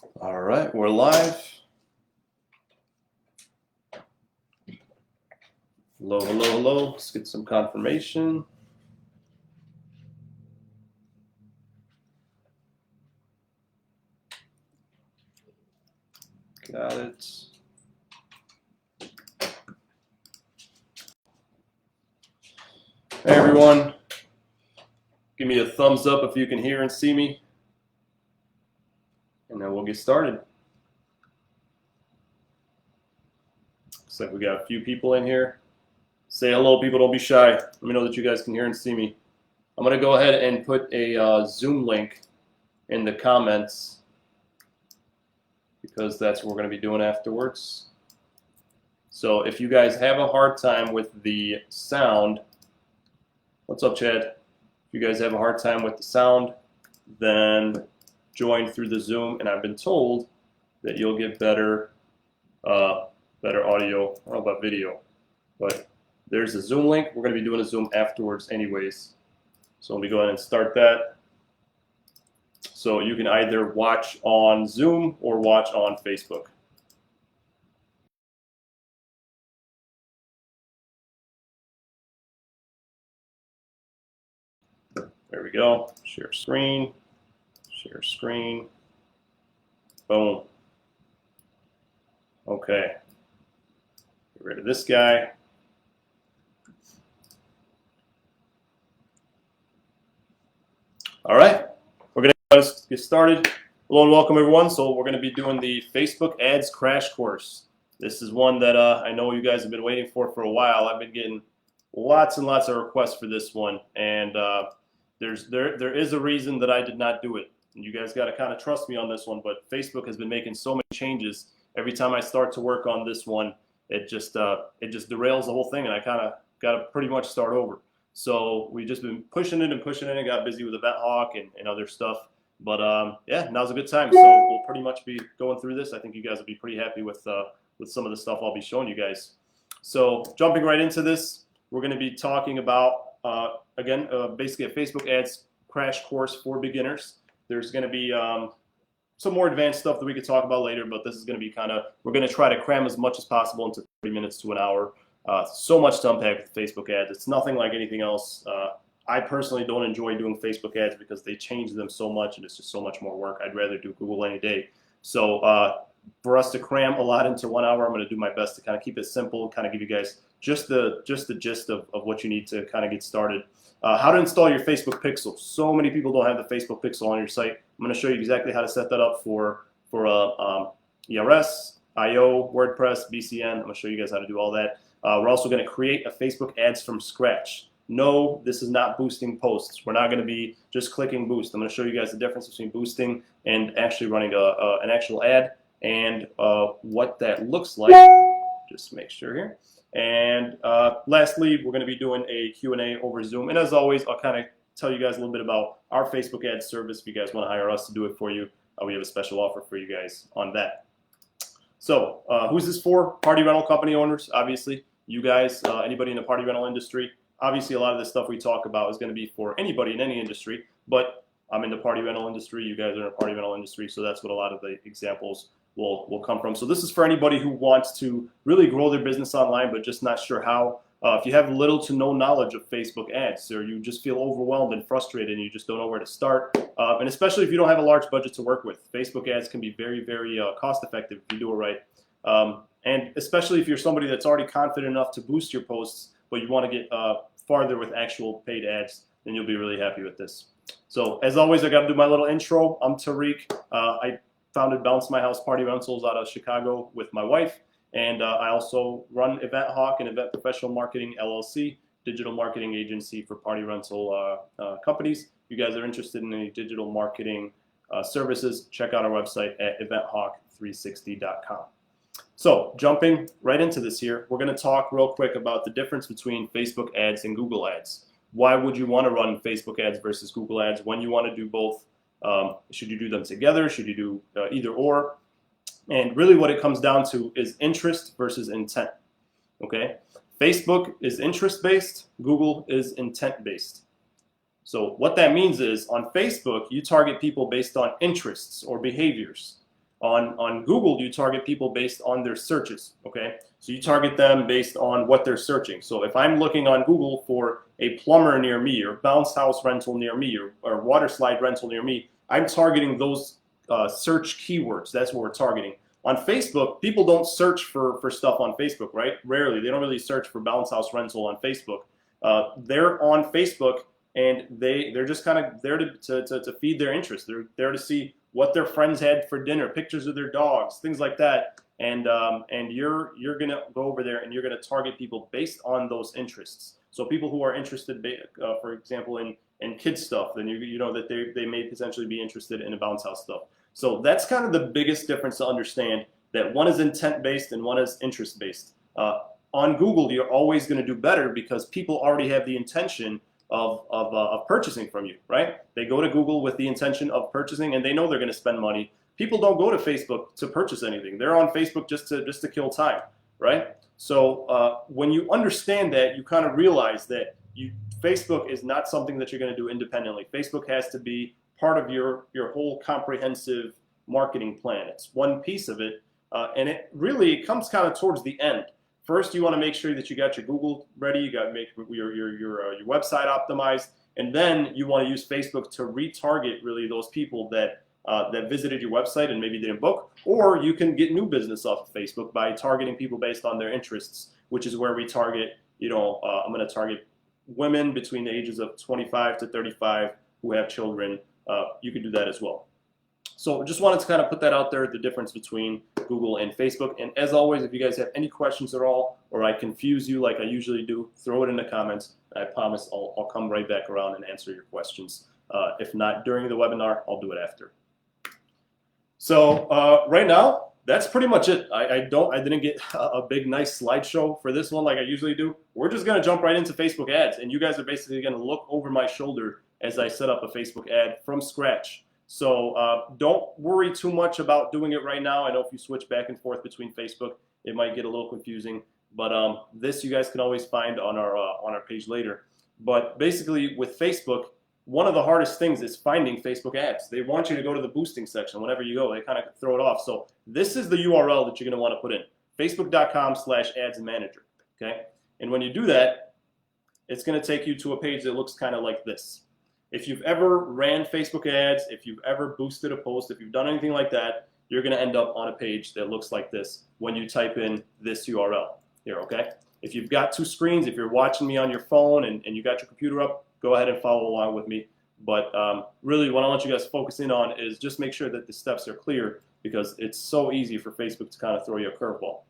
All right, we're live. Hello, hello, hello. Let's get some confirmation. Got it. Hey, everyone. Give me a thumbs up if you can hear and see me. And then we'll get started. Looks like we got a few people in here. Say hello, people. Don't be shy. Let me know that you guys can hear and see me. I'm going to go ahead and put a Zoom link in the comments because that's what we're going to be doing afterwards. So if you guys have a hard time with the sound, what's up, Chad? If you guys have a hard time with the sound, then join through the Zoom, and I've been told that you'll get better audio. I don't know about video, but there's a Zoom link. We're going to be doing a Zoom afterwards anyways. So let me go ahead and start that. So you can either watch on Zoom or watch on Facebook. There we go. Share screen. Share screen. Boom. Okay. Get rid of this guy. All right. We're going to get started. Hello and welcome, everyone. So we're going to be doing the Facebook ads crash course. This is one that I know you guys have been waiting for a while. I've been getting lots and lots of requests for this one, and there is a reason that I did not do it. And you guys got to kind of trust me on this one, but Facebook has been making so many changes. Every time I start to work on this one, it just derails the whole thing, and I kind of got to pretty much start over. So we've just been pushing it and got busy with Event Hawk and other stuff. But yeah, now's a good time. So we'll pretty much be going through this. I think you guys will be pretty happy with some of the stuff I'll be showing you guys. So jumping right into this, we're going to be talking about, again, basically a Facebook ads crash course for beginners. There's going to be some more advanced stuff that we could talk about later, but this is going to be we're going to try to cram as much as possible into 30 minutes to an hour. So much to unpack with Facebook ads. It's nothing like anything else. I personally don't enjoy doing Facebook ads because they change them so much and it's just so much more work. I'd rather do Google any day. So for us to cram a lot into 1 hour, I'm going to do my best to kind of keep it simple, kind of give you guys just the gist of what you need to kind of get started. How to install your Facebook pixel. So many people don't have the Facebook pixel on your site. I'm going to show you exactly how to set that up for ERS, IO, WordPress, BCN. I'm going to show you guys how to do all that. We're also going to create a Facebook ads from scratch. No, this is not boosting posts. We're not going to be just clicking boost. I'm going to show you guys the difference between boosting and actually running an actual ad and what that looks like. Just make sure here. And lastly, we're going to be doing a Q&A over Zoom. And as always, I'll kind of tell you guys a little bit about our Facebook ads service. If you guys want to hire us to do it for you, we have a special offer for you guys on that. So who's this for? Party rental company owners, obviously. You guys, anybody in the party rental industry. Obviously, a lot of the stuff we talk about is going to be for anybody in any industry, but I'm in the party rental industry. You guys are in the party rental industry, so that's what a lot of the examples will come from. So this is for anybody who wants to really grow their business online, but just not sure how. If you have little to no knowledge of Facebook ads, or you just feel overwhelmed and frustrated and you just don't know where to start, and especially if you don't have a large budget to work with, Facebook ads can be very, very cost effective if you do it right. And especially if you're somebody that's already confident enough to boost your posts, but you want to get farther with actual paid ads, then you'll be really happy with this. So as always, I got to do my little intro. I'm Tariq. I founded Bounce My House Party Rentals out of Chicago with my wife. And I also run Event Hawk and Event Professional Marketing LLC, digital marketing agency for party rental companies. If you guys are interested in any digital marketing services, check out our website at eventhawk360.com. So jumping right into this here, we're going to talk real quick about the difference between Facebook ads and Google ads. Why would you want to run Facebook ads versus Google ads when you want to do both? Should you do them together? Should you do either or? And really what it comes down to is interest versus intent. Okay? Facebook is interest-based. Google is intent-based. So what that means is on Facebook, you target people based on interests or behaviors. On Google, you target people based on their searches, okay? So you target them based on what they're searching. So if I'm looking on Google for a plumber near me, or bounce house rental near me, or water slide rental near me, I'm targeting those search keywords. That's what we're targeting. On Facebook, people don't search for stuff on Facebook, right? Rarely. They don't really search for bounce house rental on Facebook. They're on Facebook, and they're just kind of there to feed their interest. They're there to see what their friends had for dinner, pictures of their dogs, things like that. And you're gonna go over there and you're gonna target people based on those interests. So people who are interested, for example, in kids stuff, then you know that they may potentially be interested in a bounce house stuff. So that's kind of the biggest difference to understand, that one is intent based and one is interest based. On Google, you're always going to do better because people already have the intention of purchasing from you, right? They go to Google with the intention of purchasing, and they know they're going to spend money. People don't go to Facebook to purchase anything. They're on Facebook just to kill time, right? So when you understand that, you kind of realize that Facebook is not something that you're going to do independently. Facebook has to be part of your whole comprehensive marketing plan. It's one piece of it, and it really comes kind of towards the end. First, you want to make sure that you got your Google ready, you got to make your website optimized, and then you want to use Facebook to retarget really those people that visited your website and maybe didn't book. Or you can get new business off of Facebook by targeting people based on their interests, which is where we target. I'm going to target women between the ages of 25 to 35 who have children. You can do that as well. So just wanted to kind of put that out there, the difference between Google and Facebook. And as always, if you guys have any questions at all, or I confuse you like I usually do, throw it in the comments. I promise I'll come right back around and answer your questions. If not during the webinar, I'll do it after. So right now, that's pretty much it. I didn't get a big nice slideshow for this one like I usually do. We're just gonna jump right into Facebook ads, and you guys are basically gonna look over my shoulder as I set up a Facebook ad from scratch. So don't worry too much about doing it right now. I know if you switch back and forth between Facebook, it might get a little confusing. But this you guys can always find on our page later. But basically with Facebook, one of the hardest things is finding Facebook ads. They want you to go to the boosting section whenever you go. They kind of throw it off. So this is the URL that you're going to want to put in, facebook.com/adsmanager. Okay, and when you do that, it's going to take you to a page that looks kind of like this. If you've ever ran Facebook ads, if you've ever boosted a post, if you've done anything like that, you're going to end up on a page that looks like this when you type in this URL here, okay? If you've got two screens, if you're watching me on your phone and you got your computer up, go ahead and follow along with me. But really what I want you guys to focus in on is just make sure that the steps are clear, because it's so easy for Facebook to kind of throw you a curveball.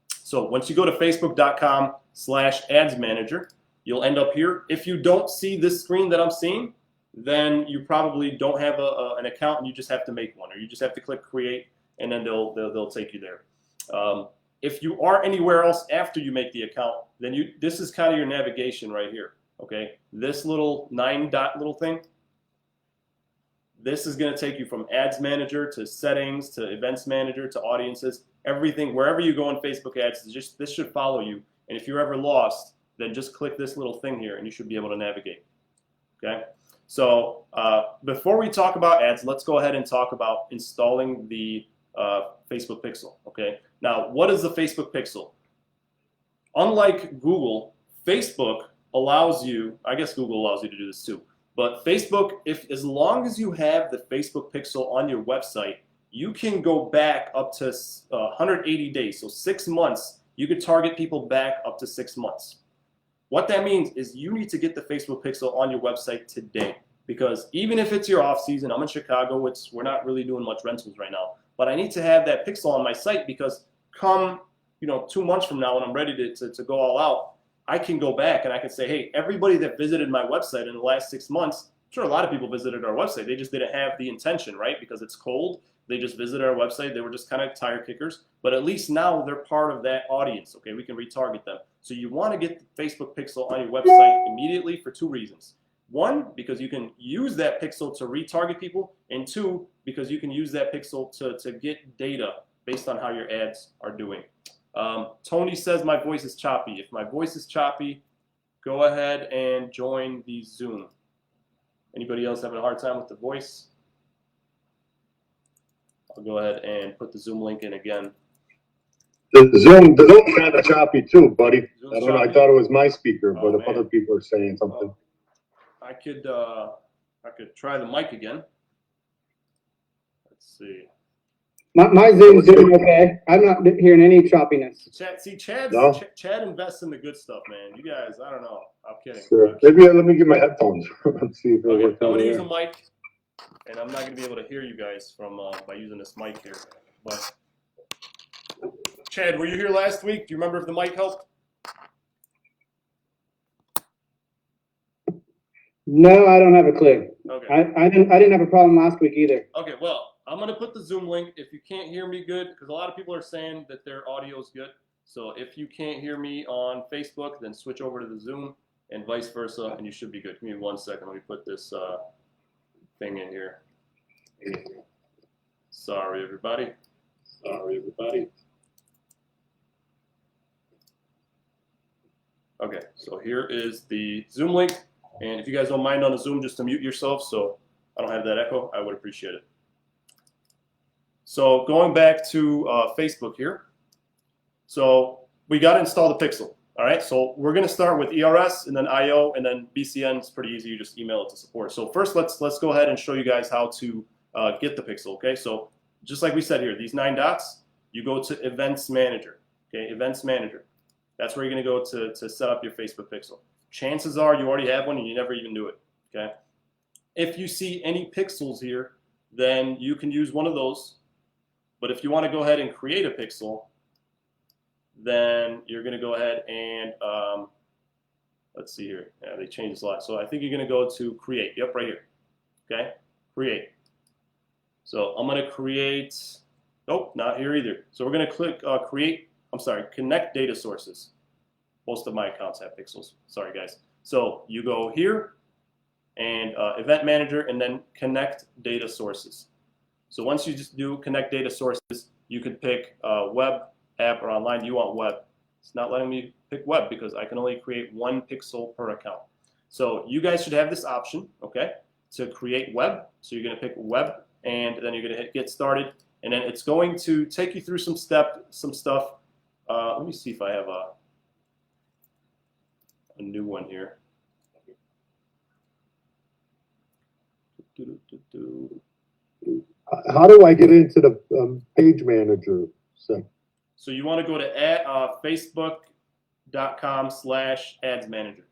So once you go to facebook.com/adsmanager, you'll end up here. If you don't see this screen that I'm seeing, then you probably don't have an account and you just have to make one, or you just have to click create, and then they'll take you there. If you are anywhere else after you make the account, then this is kind of your navigation right here. Okay, this little 9-dot little thing, this is going to take you from Ads Manager to Settings to Events Manager to Audiences, everything. Wherever you go in Facebook ads, this should follow you. And if you're ever lost, then just click this little thing here and you should be able to navigate. Okay, so before we talk about ads, let's go ahead and talk about installing the Facebook Pixel. Okay, now what is the Facebook Pixel? Unlike Google, Facebook allows you, I guess Google allows you to do this too, but Facebook, as long as you have the Facebook Pixel on your website, you can go back up to 180 days, so 6 months. You could target people back up to 6 months. What that means is you need to get the Facebook Pixel on your website today, because even if it's your off season, I'm in Chicago, we're not really doing much rentals right now, but I need to have that Pixel on my site, because come 2 months from now when I'm ready to go all out, I can go back and I can say, hey, everybody that visited my website in the last 6 months, I'm sure a lot of people visited our website. They just didn't have the intention, right? Because it's cold. They just visited our website. They were just kind of tire kickers. But at least now they're part of that audience. Okay, we can retarget them. So you want to get the Facebook Pixel on your website immediately for 2 reasons. 1, because you can use that pixel to retarget people. And 2, because you can use that pixel to get data based on how your ads are doing. Tony says my voice is choppy. If my voice is choppy, go ahead and join the Zoom. Anybody else having a hard time with the voice? to go ahead and put the Zoom link in again. The Zoom kind of choppy too, buddy. Zoom's I don't know. I choppy? thought it was my speaker, Oh, but if man. other people are saying something. I could try the mic again. Let's see. My Zoom's doing okay. I'm not hearing any choppiness. Chad invests in the good stuff, man. You guys, I don't know. I'm kidding. Sure. Maybe let me get my headphones. Let's see if it Okay, works. I'm gonna use a mic, and I'm not gonna be able to hear you guys from by using this mic here. But Chad, were you here last week? Do you remember if the mic helped? No, I don't have a clue. Okay. I didn't have a problem last week either. Okay, well, I'm gonna put the Zoom link. If you can't hear me good, because a lot of people are saying that their audio is good. So if you can't hear me on Facebook, then switch over to the Zoom, and vice versa, and you should be good. Give me 1 second. Let me put this thing in here. Sorry, everybody. Okay, so here is the Zoom link. And if you guys don't mind on the Zoom, just to mute yourself so I don't have that echo, I would appreciate it. So going back to Facebook here. So we got to install the pixel. All right, so we're going to start with ERS and then IO and then BCN. It's pretty easy. You just email it to support. So first, let's go ahead and show you guys how to get the pixel. Okay, so just like we said here, these 9 dots, you go to Events Manager. Okay, Events Manager. That's where you're going to go to set up your Facebook pixel. Chances are you already have one and you never even do it. Okay, if you see any pixels here, then you can use one of those. But if you want to go ahead and create a pixel, then you're going to go ahead and, let's see here. Yeah, they changed this a lot. So I think you're going to go to create. Yep, right here. Okay, create. So I'm going to create, nope, not here either. So we're going to click connect data sources. Most of my accounts have pixels. Sorry, guys. So you go here and Event Manager and then connect data sources. So once you just do connect data sources, you could pick web, app, or online. You want web. It's not letting me pick web because I can only create 1 pixel per account. So you guys should have this option, okay, to create web. So you're going to pick web, and then you're going to hit get started, and then it's going to take you through some stuff. Let me see if I have a new one here. How do I get into the page manager section? So you want to go to facebook.com/ads manager.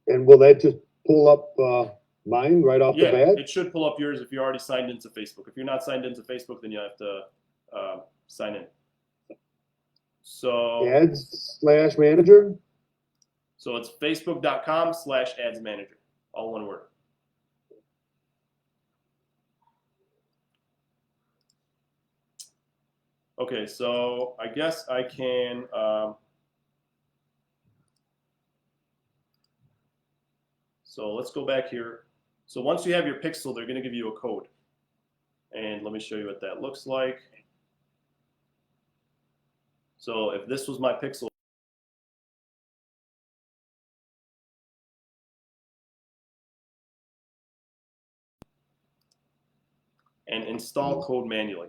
And will that just pull up mine right off the bat? Yeah, it should pull up yours if you're already signed into Facebook. If you're not signed into Facebook, then you have to sign in. So ads/manager? So it's facebook.com/ads manager. All one word. Okay, so I guess I can, so let's go back here. So once you have your pixel, they're going to give you a code. And let me show you what that looks like. So if this was my pixel, and install code manually.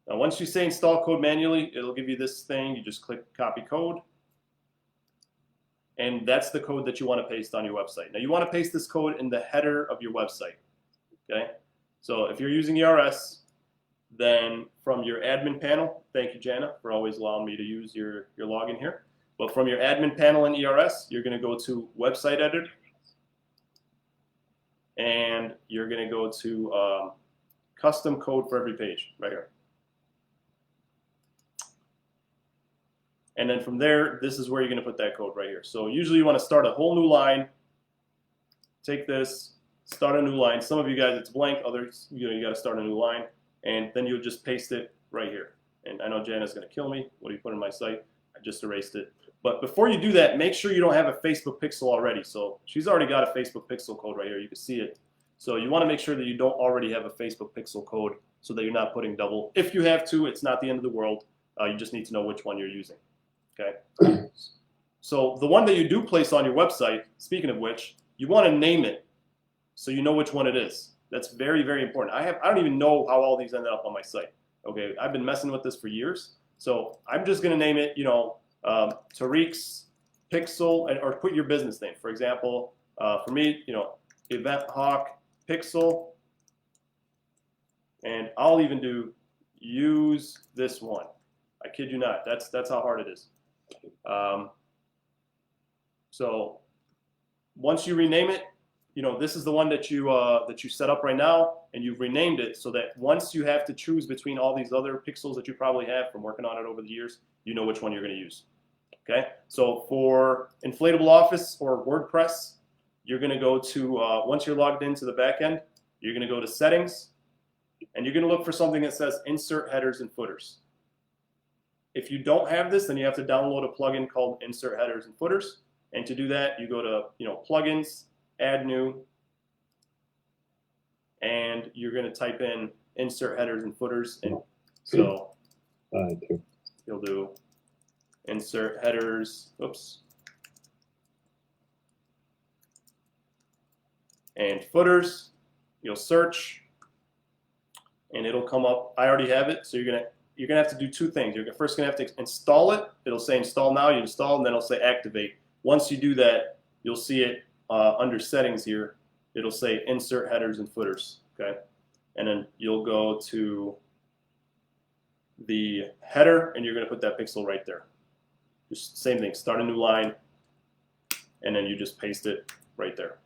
Now, once you say install code manually, it'll give you this thing. You just click copy code. And that's the code that you want to paste on your website. Now, you want to paste this code in the header of your website. Okay? So if you're using ERS, then from your admin panel, thank you, Jana, for always allowing me to use your login here. But from your admin panel in ERS, you're going to go to website editor. And you're going to go to custom code for every page right here. And then from there, this is where you're going to put that code right here. So usually you want to start a whole new line. Take this, start a new line. Some of you guys, it's blank. Others, you got to start a new line. And then you'll just paste it right here. And I know Jana's going to kill me. What do you put in my site? I just erased it. But before you do that, make sure you don't have a Facebook pixel already. So she's already got a Facebook pixel code right here. You can see it. So you want to make sure that you don't already have a Facebook pixel code so that you're not putting double. If you have to, it's not the end of the world. You just need to know which one you're using. Okay. So the one that you do place on your website, speaking of which, you want to name it so you know which one it is. That's very, very important. I don't even know how all these ended up on my site. Okay, I've been messing with this for years. So I'm just gonna name it, Tariq's Pixel, or put your business name. For example, for me, Event Hawk Pixel, and I'll even do use this one. I kid you not. That's how hard it is. So once you rename it, this is the one that you set up right now, and you've renamed it so that once you have to choose between all these other pixels that you probably have from working on it over the years, you know which one you're going to use. Okay. So for Inflatable Office or WordPress, you're going to go to once you're logged into the back end, you're going to go to Settings, and you're going to look for something that says Insert Headers and Footers. If you don't have this, then you have to download a plugin called Insert Headers and Footers. And to do that, you go to Plugins, Add New, and you're going to type in Insert Headers and Footers. And so you'll do Insert Headers, and Footers. You'll search, and it'll come up. I already have it, so you're gonna have to do two things. You're first gonna have to install it. It'll say install now. You install, and then it'll say activate. Once you do that, you'll see it under settings here. It'll say insert headers and footers. Okay, and then you'll go to the header, and you're gonna put that pixel right there. Just same thing. Start a new line, and then you just paste it right there.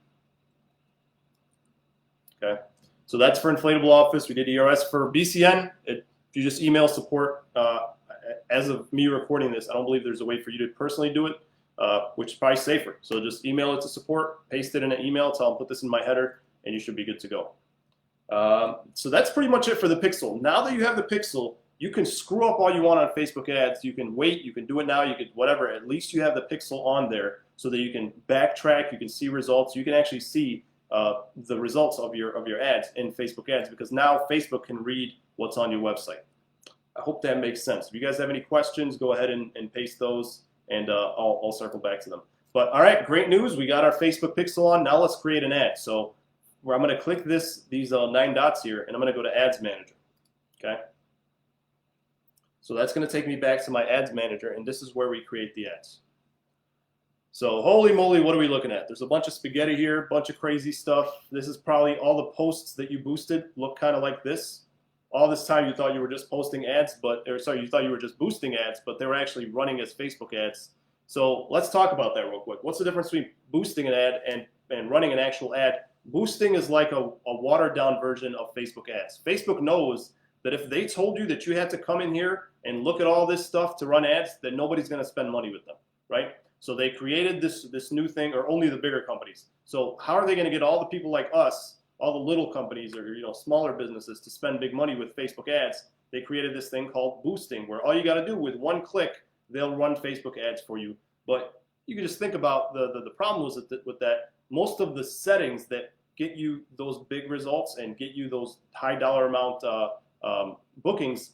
Okay, so that's for Inflatable Office. We did ERS for BCN. If you just email support, as of me recording this, I don't believe there's a way for you to personally do it, which is probably safer. So just email it to support, paste it in an email, tell them put this in my header, and you should be good to go. So that's pretty much it for the pixel. Now that you have the pixel, you can screw up all you want on Facebook ads. You can wait, you can do it now, you can whatever. At least you have the pixel on there so that you can backtrack, you can see results, you can actually see the results of your ads in Facebook ads, because now Facebook can read what's on your website. I hope that makes sense. If you guys have any questions, go ahead and paste those, and I'll circle back to them. But all right, great news. We got our Facebook pixel on. Now let's create an ad. So I'm going to click these 9 dots here, and I'm going to go to Ads Manager. Okay. So that's going to take me back to my Ads Manager, and this is where we create the ads. So holy moly, what are we looking at? There's a bunch of spaghetti here, bunch of crazy stuff. This is probably all the posts that you boosted look kind of like this. All this time you thought you were just posting ads, you thought you were just boosting ads, but they were actually running as Facebook ads. So let's talk about that real quick. What's the difference between boosting an ad and running an actual ad? Boosting is like a watered down version of Facebook ads. Facebook knows that if they told you that you had to come in here and look at all this stuff to run ads, then nobody's going to spend money with them, right? So they created this new thing, or only the bigger companies. So how are they going to get all the people like us, all the little companies or smaller businesses, to spend big money with Facebook ads? They created this thing called boosting, where all you got to do with one click, they'll run Facebook ads for you. But you can just think about the problem with that. Most of the settings that get you those big results and get you those high dollar amount bookings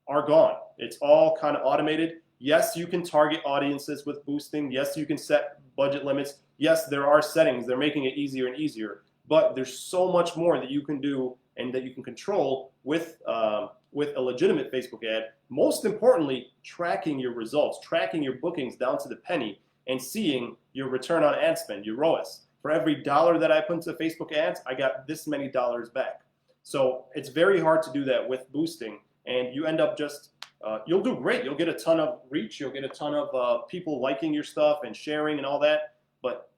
are gone. It's all kind of automated. Yes, you can target audiences with boosting. Yes, you can set budget limits. Yes, there are settings. They're making it easier and easier. But there's so much more that you can do and that you can control with a legitimate Facebook ad. Most importantly, tracking your results, tracking your bookings down to the penny, and seeing your return on ad spend, your ROAS. For every dollar that I put into Facebook ads, I got this many dollars back. So it's very hard to do that with boosting, and you end up just you'll do great. You'll get a ton of reach. You'll get a ton of people liking your stuff and sharing and all that. But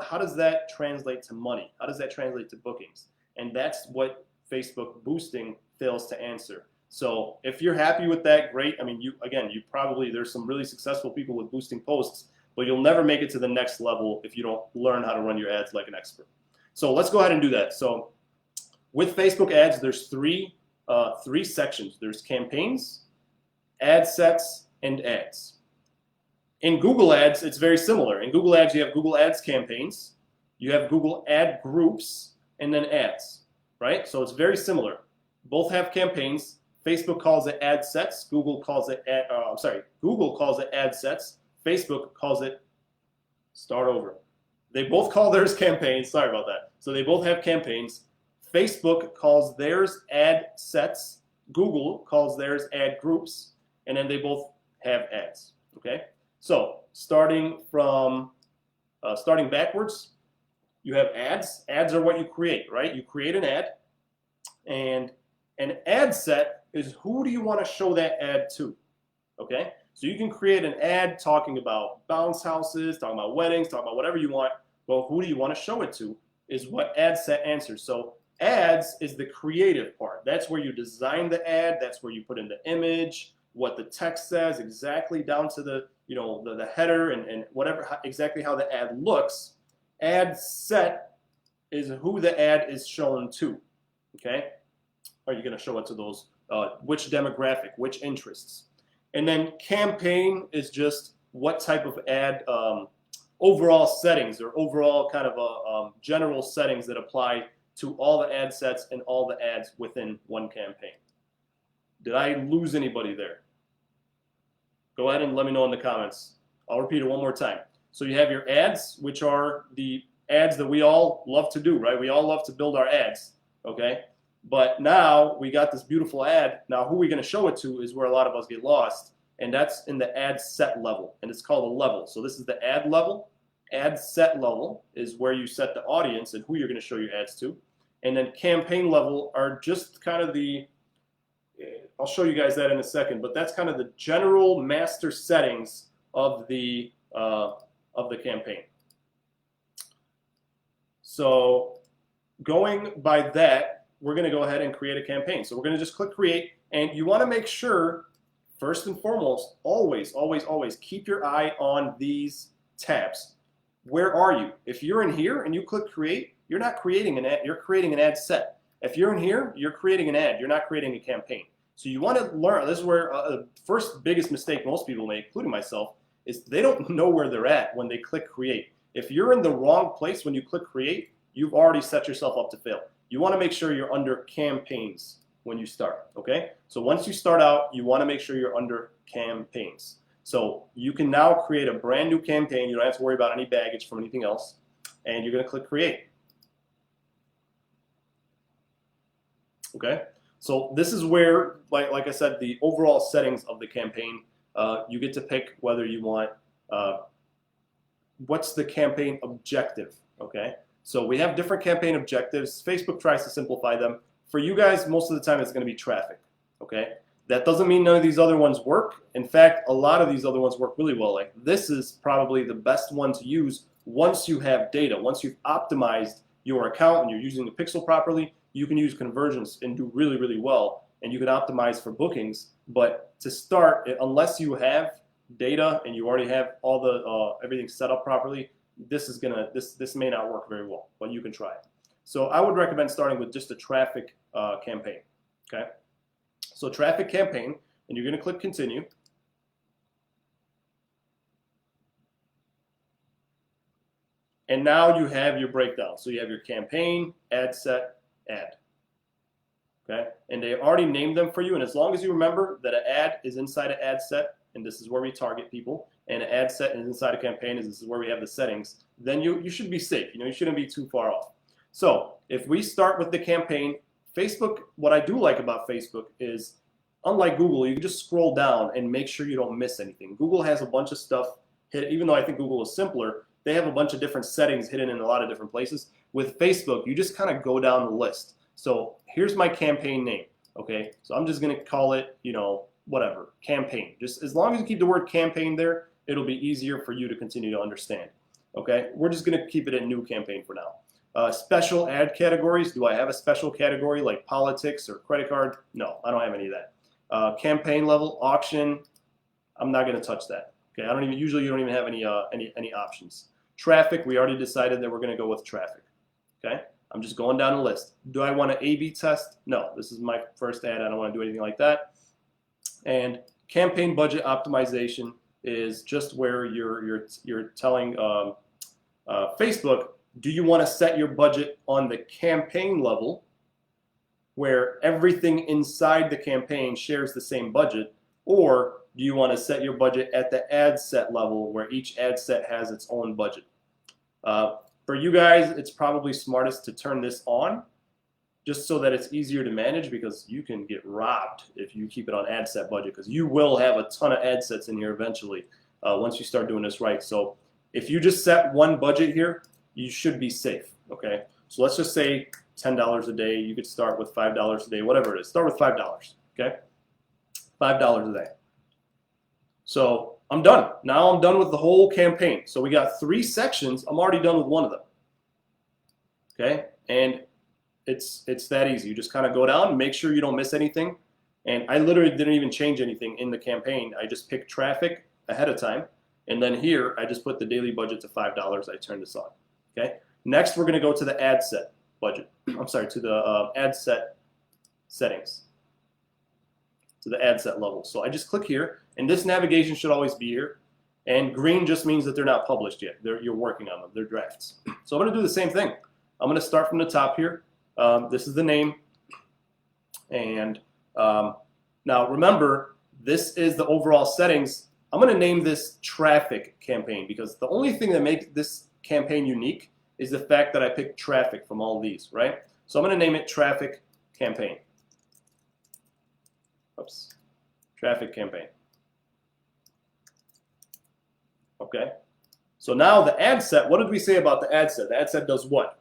how does that translate to money? How does that translate to bookings? And that's what Facebook boosting fails to answer. So if you're happy with that, great. I mean, there's some really successful people with boosting posts, but you'll never make it to the next level if you don't learn how to run your ads like an expert. So let's go ahead and do that. So with Facebook ads, there's three sections. There's campaigns, ad sets, and ads. In Google Ads, it's very similar. In Google Ads, you have Google Ads campaigns, you have Google Ad groups, and then ads, right? So it's very similar. Both have campaigns. Facebook calls it ad sets. Google calls it ad sets. Facebook calls it start over. They both call theirs campaigns. Sorry about that. So they both have campaigns. Facebook calls theirs ad sets. Google calls theirs ad groups, and then they both have ads. Okay, so starting backwards, you have ads. Ads are what you create, right? You create an ad, and an ad set is who do you want to show that ad to? Okay, so you can create an ad talking about bounce houses, talking about weddings, talking about whatever you want. Well, who do you want to show it to is what ad set answers. So ads is the creative part. That's where you design the ad. That's where you put in the image, what the text says, exactly down to the the header and whatever exactly how the ad looks. Ad set is who the ad is shown to. Okay, are you going to show it to those which demographic, which interests? And then campaign is just what type of ad overall settings or overall kind of general settings that apply to all the ad sets and all the ads within one campaign. Did I lose anybody there? Go ahead and let me know in the comments. I'll repeat it one more time. So you have your ads, which are the ads that we all love to do, right? We all love to build our ads, okay? But now we got this beautiful ad. Now who we're going to show it to is where a lot of us get lost, and that's in the ad set level, and it's called a level. So this is the ad level. Ad set level is where you set the audience and who you're going to show your ads to. And then campaign level are just kind of I'll show you guys that in a second, but that's kind of the general master settings of the campaign. So going by that, we're going to go ahead and create a campaign. So we're going to just click create, and you want to make sure, first and foremost, always keep your eye on these tabs. Where are you? If you're in here and you click create, you're not creating an ad, you're creating an ad set. If you're in here, you're creating an ad, you're not creating a campaign. So you want to learn, this is where the first biggest mistake most people make, including myself, is they don't know where they're at when they click create. If you're in the wrong place when you click create, you've already set yourself up to fail. You want to make sure you're under campaigns when you start, okay? So once you start out, you want to make sure you're under campaigns. So you can now create a brand new campaign. You don't have to worry about any baggage from anything else. And you're going to click create. Okay? So this is where, like I said, the overall settings of the campaign, you get to pick whether you want, what's the campaign objective, okay? So we have different campaign objectives. Facebook tries to simplify them. For you guys, most of the time it's going to be traffic, okay? That doesn't mean none of these other ones work. In fact, a lot of these other ones work really well. Like this is probably the best one to use once you have data. Once you've optimized your account and you're using the pixel properly, you can use conversions and do really, really well. And you can optimize for bookings. But to start, unless you have data and you already have all the everything set up properly, this may not work very well, but you can try it. So I would recommend starting with just a traffic campaign, okay? So traffic campaign, and you're going to click continue. And now you have your breakdown. So you have your campaign, ad set, ad. Okay? And they already named them for you. And as long as you remember that an ad is inside an ad set, and this is where we target people, and an ad set is inside a campaign, and this is where we have the settings, then you should be safe. You shouldn't be too far off. So if we start with the campaign, Facebook, what I do like about Facebook is, unlike Google, you can just scroll down and make sure you don't miss anything. Google has a bunch of stuff hidden, even though I think Google is simpler, they have a bunch of different settings hidden in a lot of different places. With Facebook, you just kind of go down the list. So here's my campaign name, okay? So I'm just gonna call it, whatever, campaign. Just as long as you keep the word campaign there, it'll be easier for you to continue to understand, okay? We're just gonna keep it a new campaign for now. Special ad categories, do I have a special category like politics or credit card? No, I don't have any of that. Campaign level, auction, I'm not gonna touch that. Okay, usually you don't even have any options. Traffic, we already decided that we're gonna go with traffic, okay? I'm just going down the list. Do I want to A/B test? No, this is my first ad, I don't wanna do anything like that. And campaign budget optimization is just where you're telling Facebook, do you want to set your budget on the campaign level where everything inside the campaign shares the same budget, or do you want to set your budget at the ad set level where each ad set has its own budget? For you guys, it's probably smartest to turn this on just so that it's easier to manage, because you can get robbed if you keep it on ad set budget, because you will have a ton of ad sets in here eventually once you start doing this right. So if you just set one budget here, you should be safe, okay? So let's just say $10 a day. You could start with $5 a day, whatever it is. Start with $5, okay? $5 a day. So I'm done. Now I'm done with the whole campaign. So we got 3 sections. I'm already done with one of them, okay? And it's that easy. You just kind of go down and make sure you don't miss anything. And I literally didn't even change anything in the campaign. I just picked traffic ahead of time. And then here, I just put the daily budget to $5. I turned this on, okay? Next, we're going to go to the ad set budget. I'm sorry, to the ad set settings, to the ad set level. So I just click here, and this navigation should always be here. And green just means that they're not published yet. You're working on them. They're drafts. So I'm going to do the same thing. I'm going to start from the top here. This is the name. And now remember, this is the overall settings. I'm going to name this traffic campaign, because the only thing that makes this campaign unique is the fact that I picked traffic from all these, right? So I'm going to name it traffic campaign. Oops. Traffic campaign. Okay. So now the ad set, what did we say about the ad set? The ad set does what?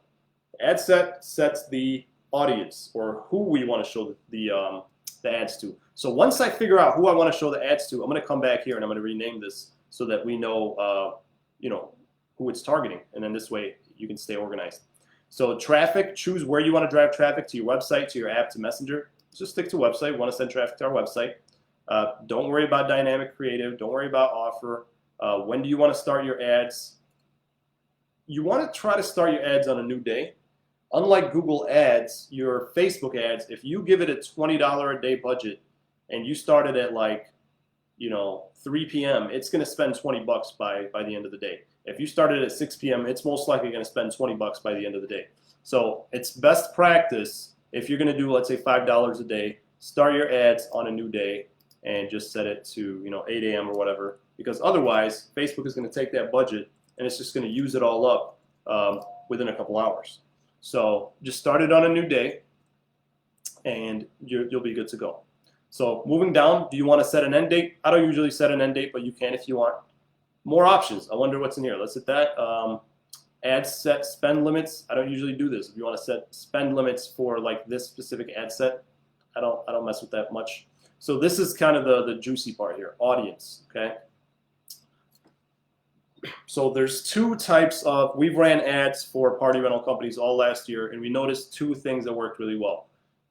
The ad set sets the audience, or who we want to show the ads to. So once I figure out who I want to show the ads to, I'm going to come back here and I'm going to rename this so that we know, who it's targeting. And then this way you can stay organized. So traffic, choose where you want to drive traffic, to your website, to your app, to Messenger. Just stick to website. We want to send traffic to our website. Don't worry about dynamic creative. Don't worry about offer. When do you want to start your ads? You want to try to start your ads on a new day. Unlike Google Ads, your Facebook ads, if you give it a $20 a day budget and you start it at 3 p.m., it's going to spend 20 bucks by the end of the day. If you started at 6 p.m., it's most likely going to spend 20 bucks by the end of the day. So it's best practice, if you're going to do, let's say, $5 a day, start your ads on a new day and just set it to 8 a.m. or whatever, because otherwise Facebook is going to take that budget and it's just going to use it all up within a couple hours. So just start it on a new day and you'll be good to go. So moving down, do you want to set an end date? I don't usually set an end date, but you can if you want. More options. I wonder what's in here. Let's hit that. Ad set spend limits. I don't usually do this. If you want to set spend limits for like this specific ad set, I don't mess with that much. So this is kind of the juicy part here. Audience. Okay. So there's 2 types of, we've ran ads for party rental companies all last year, and we noticed 2 things that worked really well.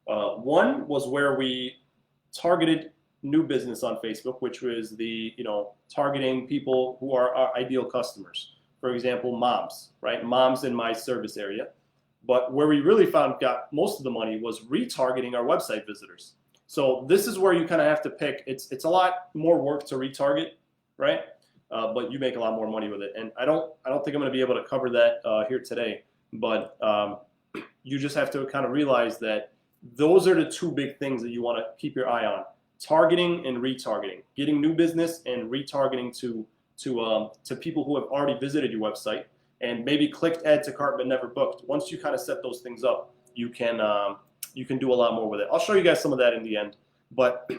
One was where we targeted new business on Facebook, which was the, targeting people who are our ideal customers. For example, moms, right? Moms in my service area. But where we really got most of the money was retargeting our website visitors. So this is where you kind of have to pick. It's a lot more work to retarget, right? But you make a lot more money with it. And I don't think I'm going to be able to cover that here today. But you just have to kind of realize that those are the 2 big things that you want to keep your eye on: targeting and retargeting, getting new business and retargeting to people who have already visited your website and maybe clicked add to cart but never booked. Once you kind of set those things up, you can do a lot more with it. I'll show you guys some of that in the end. But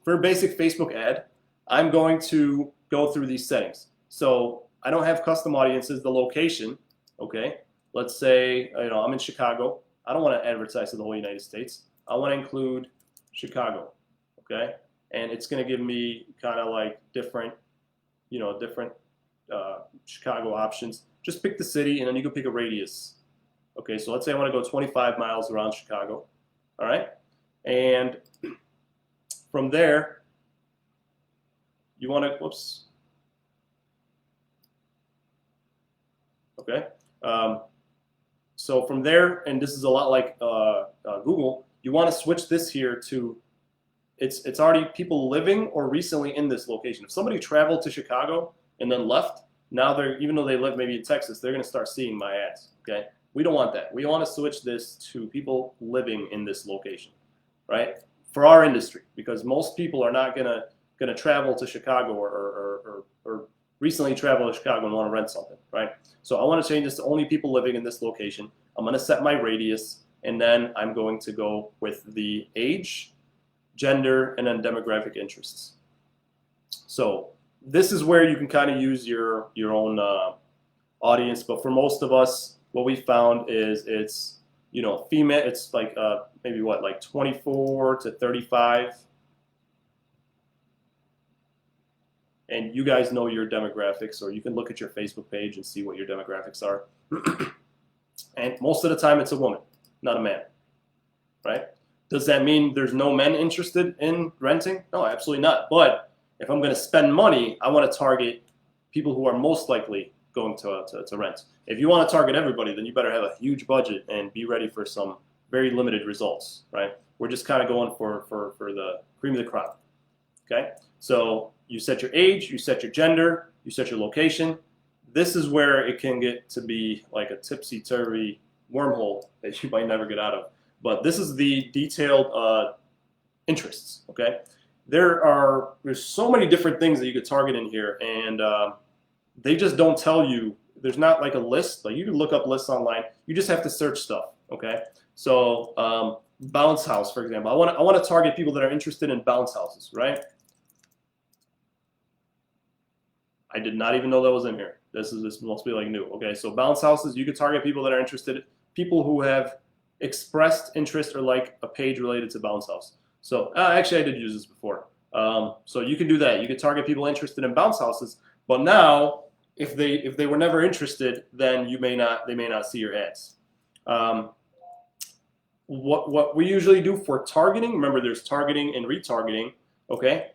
for a basic Facebook ad, I'm going to go through these settings. So I don't have custom audiences, the location, okay? Let's say, I'm in Chicago. I don't want to advertise to the whole United States. I want to include Chicago, okay? And it's going to give me kind of like different Chicago options. Just pick the city, and then you can pick a radius. Okay, so let's say I want to go 25 miles around Chicago, all right? And from there, you want to, whoops. Okay. So from there, and this is a lot like Google, you want to switch this here to, it's already people living or recently in this location. If somebody traveled to Chicago and then left, now even though they live maybe in Texas, they're going to start seeing my ads. Okay. We don't want that. We want to switch this to people living in this location, right? For our industry, because most people are not going to travel to Chicago or recently travel to Chicago and want to rent something, right? So I want to change this to only people living in this location. I'm going to set my radius, and then I'm going to go with the age, gender, and then demographic interests. So this is where you can kind of use your own audience, but for most of us, what we found is it's, you know, female, it's like maybe what, like 24 to 35. And you guys know your demographics, or you can look at your Facebook page and see what your demographics are. And most of the time it's a woman, not a man, right? Does that mean there's no men interested in renting? No, absolutely not. But if I'm going to spend money, I want to target people who are most likely going to rent. If you want to target everybody, then you better have a huge budget and be ready for some very limited results, right? We're just kind of going for the cream of the crop, okay? So you set your age, you set your gender, you set your location. This is where it can get to be like a tipsy-turvy wormhole that you might never get out of. But this is the detailed interests, okay? There's so many different things that you could target in here, and they just don't tell you. There's not like a list. Like, you can look up lists online. You just have to search stuff, okay? So bounce house, for example. I want to target people that are interested in bounce houses, right? I did not even know that was in here. This must be like new. Okay, so bounce houses, you could target people that are interested, people who have expressed interest or like a page related to bounce house. So actually, I did use this before. So you can do that. You can target people interested in bounce houses. But now, if they were never interested, then they may not see your ads. What we usually do for targeting, remember, there's targeting and retargeting. Okay,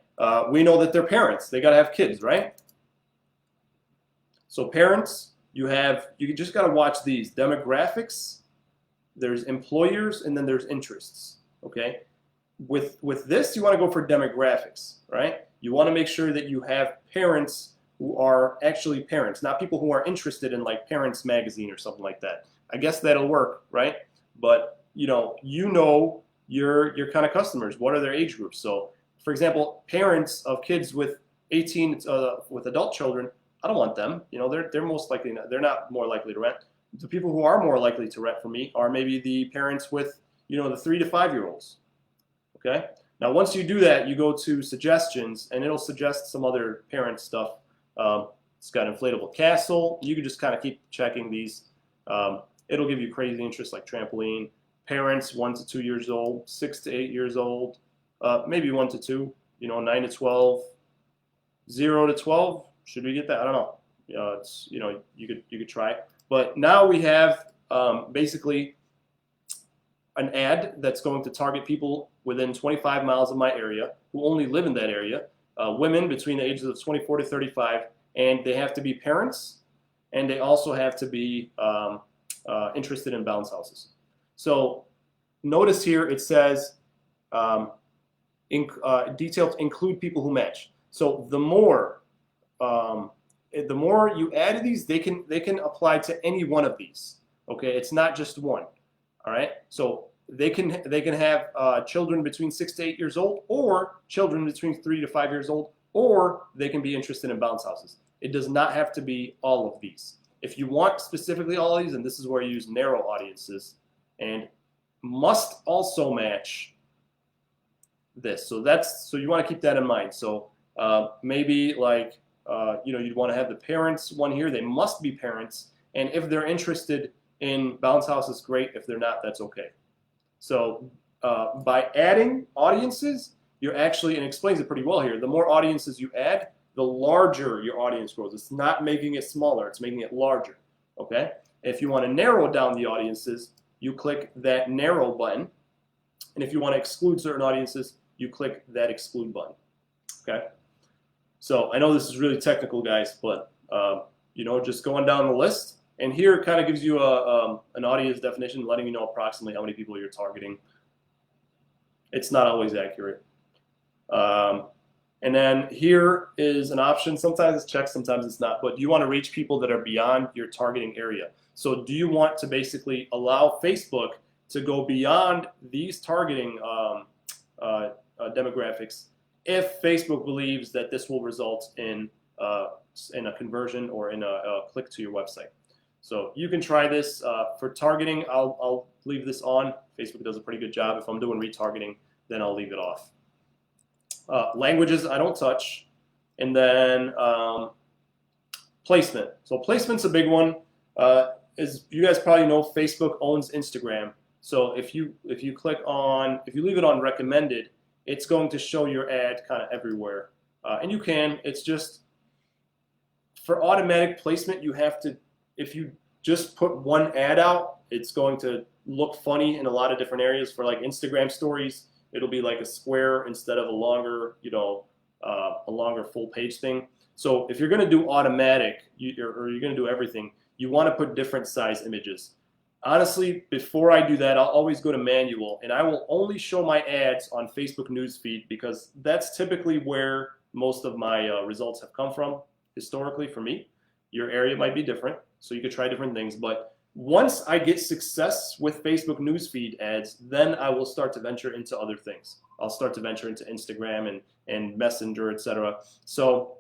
we know that they're parents. They got to have kids, right? So parents, you just got to watch these demographics. There's employers, and then there's interests. Okay, with this, you want to go for demographics, right? You want to make sure that you have parents who are actually parents, not people who are interested in like Parents Magazine or something like that. I guess that'll work, right? But you know your kind of customers. What are their age groups? So, for example, parents of kids with 18 with adult children, I don't want them. You know, they're most likely they're not more likely to rent. The people who are more likely to rent from me are maybe the parents with, you know, the 3 to 5 year olds. Okay. Now, once you do that, you go to suggestions, and it'll suggest some other parent stuff. It's got inflatable castle. You can just kind of keep checking these. It'll give you crazy interest like trampoline. Parents 1 to 2 years old, 6 to 8 years old, maybe 1 to 2. You know, 9 to 12, 0 to 12. Should we get that? I don't know. It's, you know, you could try. But now we have basically an ad that's going to target people within 25 miles of my area who only live in that area. Women between the ages of 24 to 35, and they have to be parents, and they also have to be interested in bounce houses. So notice here it says details include people who match. So the more you add these, they can apply to any one of these. Okay, it's not just one. All right, so they can have children between 6 to 8 years old, or children between 3 to 5 years old, or they can be interested in bounce houses. It does not have to be all of these. If you want specifically all of these, and this is where you use narrow audiences, and must also match this. So you want to keep that in mind. So maybe like you know, you'd want to have the parents one here. They must be parents, and if they're interested in bounce houses, great. If they're not, that's okay. So by adding audiences, you're actually, and it explains it pretty well here, the more audiences you add, the larger your audience grows. It's not making it smaller, it's making it larger, okay? If you want to narrow down the audiences, you click that narrow button, and if you want to exclude certain audiences, you click that exclude button, okay? So I know this is really technical, guys, but you know, just going down the list, and here it kind of gives you an audience definition, letting you know approximately how many people you're targeting. It's not always accurate. And then here is an option. Sometimes it's checked, sometimes it's not. But do you want to reach people that are beyond your targeting area? So do you want to basically allow Facebook to go beyond these targeting demographics if Facebook believes that this will result in a conversion or in a click to your website? So you can try this. For targeting, I'll leave this on. Facebook does a pretty good job. If I'm doing retargeting, then I'll leave it off. Languages I don't touch. And then placement. So placement's a big one. As you guys probably know, Facebook owns Instagram. So if you leave it on recommended, it's going to show your ad kind of everywhere. And you can. It's just for automatic placement, you have to. If you just put one ad out, it's going to look funny in a lot of different areas. For like Instagram stories, it'll be like a square instead of a longer, a longer full page thing. So if you're going to do automatic, or you're going to do everything, you want to put different size images. Honestly, before I do that, I'll always go to manual, and I will only show my ads on Facebook newsfeed because that's typically where most of my results have come from historically for me. Your area might be different, so you could try different things. But once I get success with Facebook newsfeed ads, then I will start to venture into other things. I'll start to venture into Instagram and Messenger, etc. So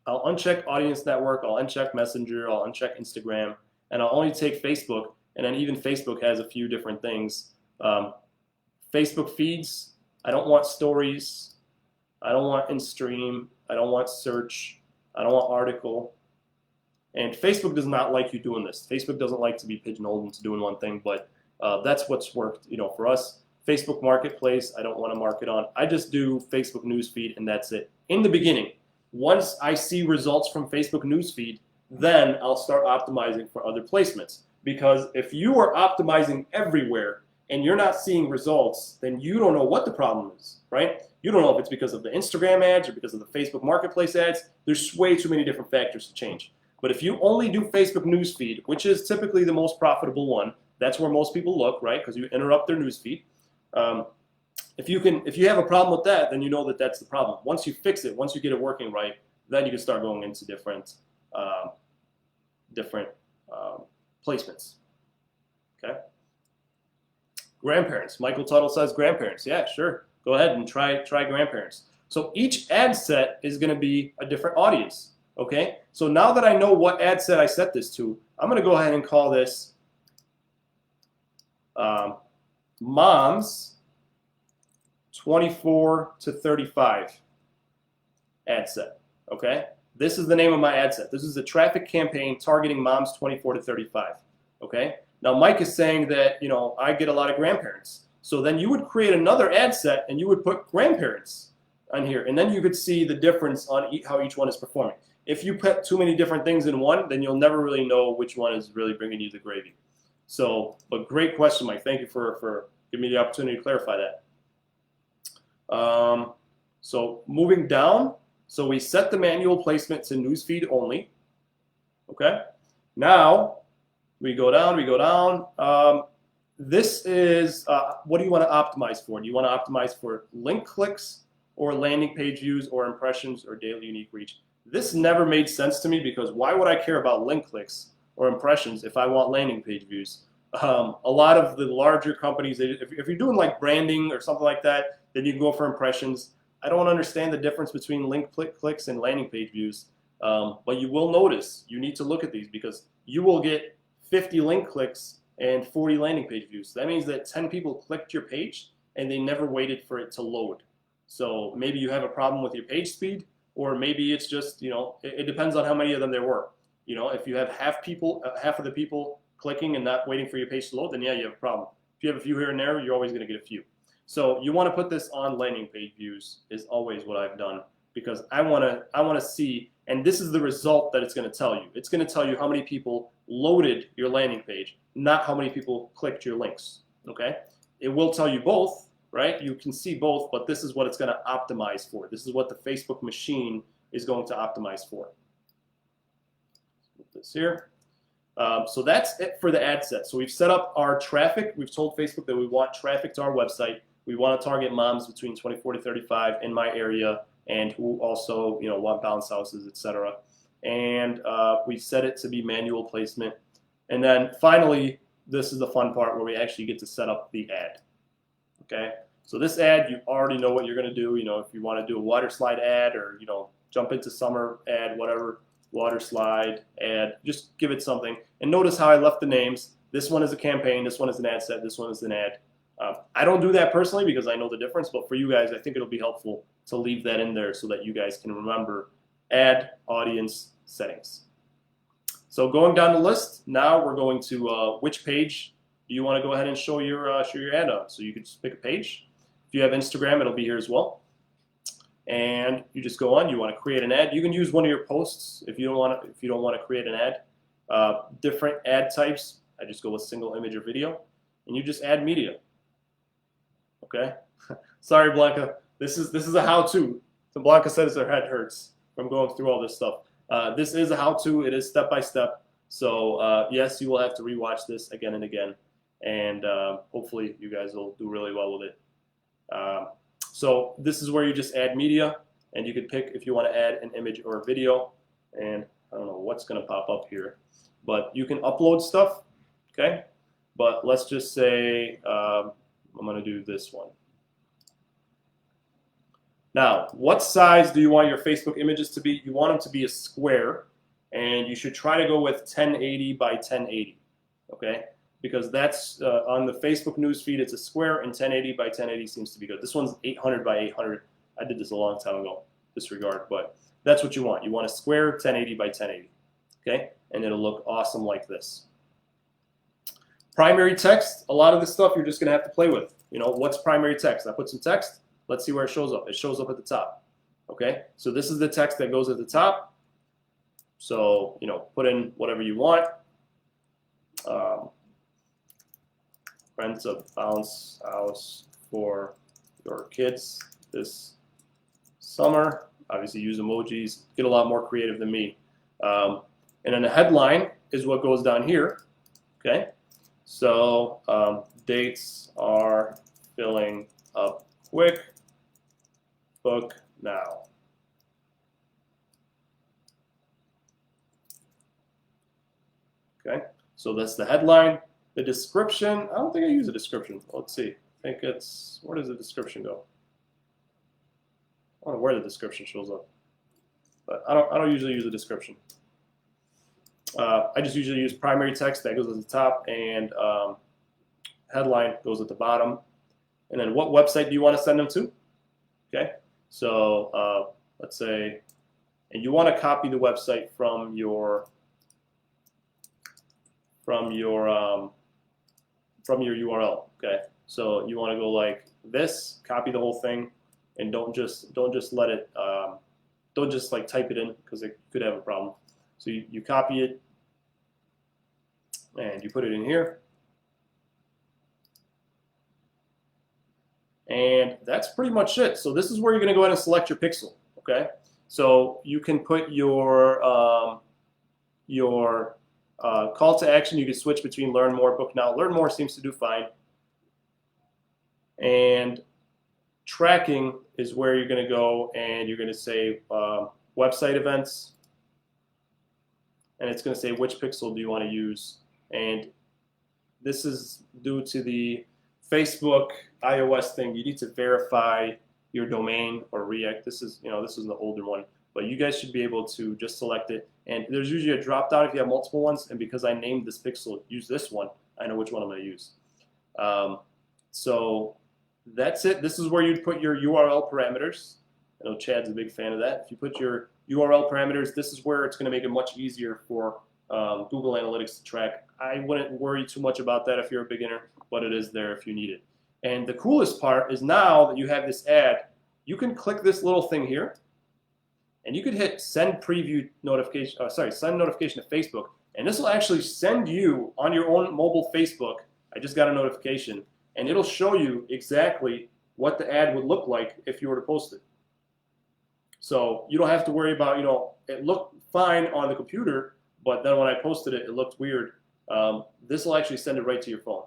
I'll uncheck Audience Network, I'll uncheck Messenger, I'll uncheck Instagram, and I'll only take Facebook. And then even Facebook has a few different things. Facebook feeds, I don't want stories, I don't want in-stream, I don't want search, I don't want article. And Facebook does not like you doing this. Facebook doesn't like to be pigeonholed into doing one thing, but that's what's worked, for us. Facebook Marketplace, I don't want to market on. I just do Facebook newsfeed, and that's it. In the beginning, once I see results from Facebook newsfeed, then I'll start optimizing for other placements. Because if you are optimizing everywhere and you're not seeing results, then you don't know what the problem is, right? You don't know if it's because of the Instagram ads or because of the Facebook Marketplace ads. There's way too many different factors to change. But if you only do Facebook newsfeed, which is typically the most profitable one, that's where most people look, right? Because you interrupt their newsfeed. If you have a problem with that, then you know that that's the problem. Once you fix it, once you get it working right, then you can start going into different placements. Okay. Grandparents. Michael Tuttle says grandparents. Yeah, sure. Go ahead and try grandparents. So each ad set is going to be a different audience. Okay. So now that I know what ad set I set this to, I'm going to go ahead and call this moms 24 to 35 ad set. Okay. This is the name of my ad set. This is a traffic campaign targeting moms 24 to 35. Okay. Now Mike is saying that, I get a lot of grandparents. So then you would create another ad set and you would put grandparents on here. And then you could see the difference on how each one is performing. If you put too many different things in one, then you'll never really know which one is really bringing you the gravy. So, but great question, Mike. Thank you for giving me the opportunity to clarify that. So moving down. So we set the manual placement to newsfeed only. Okay. Now we go down. This is what do you want to optimize for? Do you want to optimize for link clicks or landing page views or impressions or daily unique reach? This never made sense to me because why would I care about link clicks or impressions if I want landing page views? A lot of the larger companies, if you're doing like branding or something like that, then you can go for impressions. I don't understand the difference between link clicks and landing page views. But you will notice, you need to look at these because you will get 50 link clicks and 40 landing page views. That means that 10 people clicked your page and they never waited for it to load. So maybe you have a problem with your page speed, or maybe it's just, it depends on how many of them there were. If you have half of the people clicking and not waiting for your page to load, then yeah, you have a problem. If you have a few here and there, you're always going to get a few. So you want to put this on landing page views is always what I've done because I want to see, and this is the result that it's going to tell you. It's going to tell you how many people loaded your landing page, not how many people clicked your links. Okay? It will tell you both, right? You can see both, but this is what it's going to optimize for. This is what the Facebook machine is going to optimize for. Put this here. So that's it for the ad set. So we've set up our traffic. We've told Facebook that we want traffic to our website. We want to target moms between 24 to 35 in my area and who also, want bounce houses, etc. And we set it to be manual placement. And then finally, this is the fun part where we actually get to set up the ad. Okay, so this ad, you already know what you're going to do. If you want to do a water slide ad or, jump into summer ad, whatever, water slide ad, just give it something. And notice how I left the names. This one is a campaign, this one is an ad set, this one is an ad. I don't do that personally because I know the difference, but for you guys, I think it'll be helpful to leave that in there so that you guys can remember ad audience settings. So going down the list, now we're going to which page do you want to go ahead and show your ad on. So you can just pick a page. If you have Instagram, it'll be here as well. And you just go on. You want to create an ad. You can use one of your posts if you don't want to create an ad. Different ad types. I just go with single image or video, and you just add media. Okay. Sorry, Blanca. This is a how-to. So Blanca says her head hurts from going through all this stuff. This is a how-to. It is step by step. So yes, you will have to rewatch this again and again, and hopefully you guys will do really well with it. So this is where you just add media, and you can pick if you want to add an image or a video. And I don't know what's going to pop up here, but you can upload stuff. Okay, but let's just say I'm going to do this one. Now, what size do you want your Facebook images to be? You want them to be a square, and you should try to go with 1080 by 1080, okay? Because that's on the Facebook news feed, it's a square, and 1080 by 1080 seems to be good. This one's 800 by 800. I did this a long time ago, disregard, but that's what you want. You want a square 1080 by 1080, okay? And it'll look awesome like this. Primary text, a lot of this stuff you're just gonna have to play with. You know, what's primary text? I put some text. Let's see where it shows up. It shows up at the top. Okay, so this is the text that goes at the top. So, you know, put in whatever you want. Rent a bounce house for your kids this summer. Obviously use emojis. Get a lot more creative than me. And then the headline is what goes down here. Okay, so dates are filling up quick. Book now. Okay, so that's the headline. The description, I don't think I use a description. Let's see. I think it's, where does the description go? I don't know where the description shows up, but I don't usually use a description. I just usually use primary text that goes at the top, and headline goes at the bottom. And then what website do you want to send them to? Okay. So let's say, and you want to copy the website from your URL. Okay. So you want to go like this, copy the whole thing, and don't just let it don't just like type it in because it could have a problem. So you copy it and you put it in here. And that's pretty much it. So this is where you're going to go ahead and select your pixel, okay? So you can put your call to action. You can switch between learn more, book now. Learn more seems to do fine. And tracking is where you're going to go and you're going to say website events. And it's going to say which pixel do you want to use. And this is due to the Facebook iOS thing. You need to verify your domain or React. This is, this is the older one, but you guys should be able to just select it. And there's usually a drop down if you have multiple ones. And because I named this pixel, use this one, I know which one I'm going to use. So that's it. This is where you'd put your URL parameters. I know Chad's a big fan of that. If you put your URL parameters, this is where it's going to make it much easier for Google Analytics to track. I wouldn't worry too much about that if you're a beginner, but it is there if you need it. And the coolest part is now that you have this ad, you can click this little thing here, and you could hit send preview notification. Send notification to Facebook, and this will actually send you on your own mobile Facebook. I just got a notification, and it'll show you exactly what the ad would look like if you were to post it. So you don't have to worry about, it looked fine on the computer, but then when I posted it, it looked weird. This will actually send it right to your phone.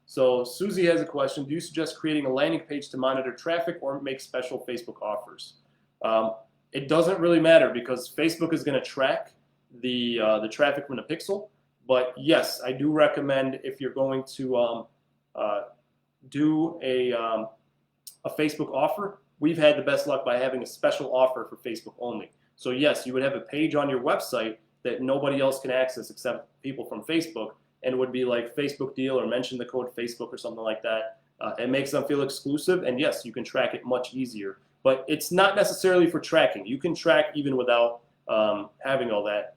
So Susie has a question. Do you suggest creating a landing page to monitor traffic or make special Facebook offers? It doesn't really matter because Facebook is going to track the traffic from the pixel. But yes, I do recommend if you're going to do a Facebook offer, we've had the best luck by having a special offer for Facebook only. So yes, you would have a page on your website that nobody else can access except people from Facebook, and it would be like Facebook deal or mention the code Facebook or something like that. It makes them feel exclusive, and yes, you can track it much easier. But it's not necessarily for tracking. You can track even without having all that